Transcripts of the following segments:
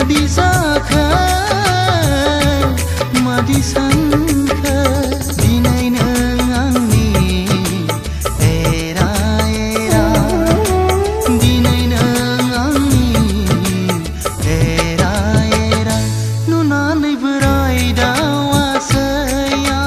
disangka dinai nang angni era era dinai nang angni era era nunanai berai dawa sayang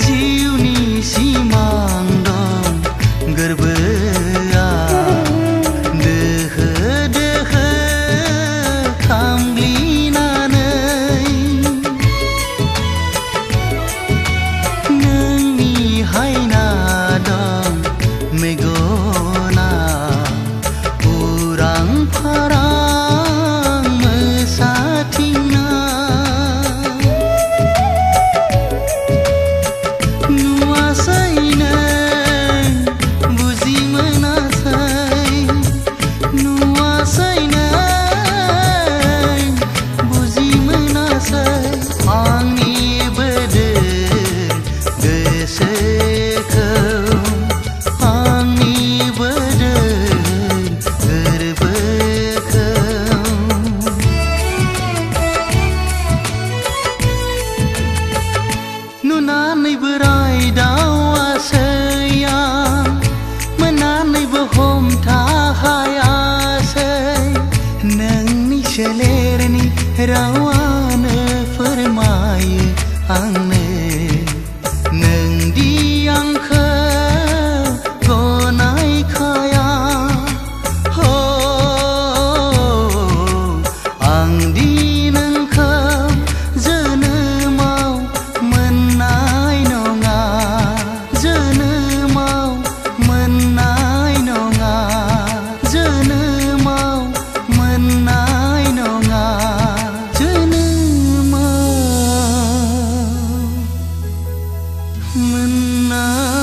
jiwni simang dong gerbea dehe dehe kamlinanai nengni haina dong megona urang parang mesatingna nunanai berai dawa sayang menanai behom tahaya say nangni selerni rawana permai angne nang diang ke gonai kaya ho ang di nang ke menang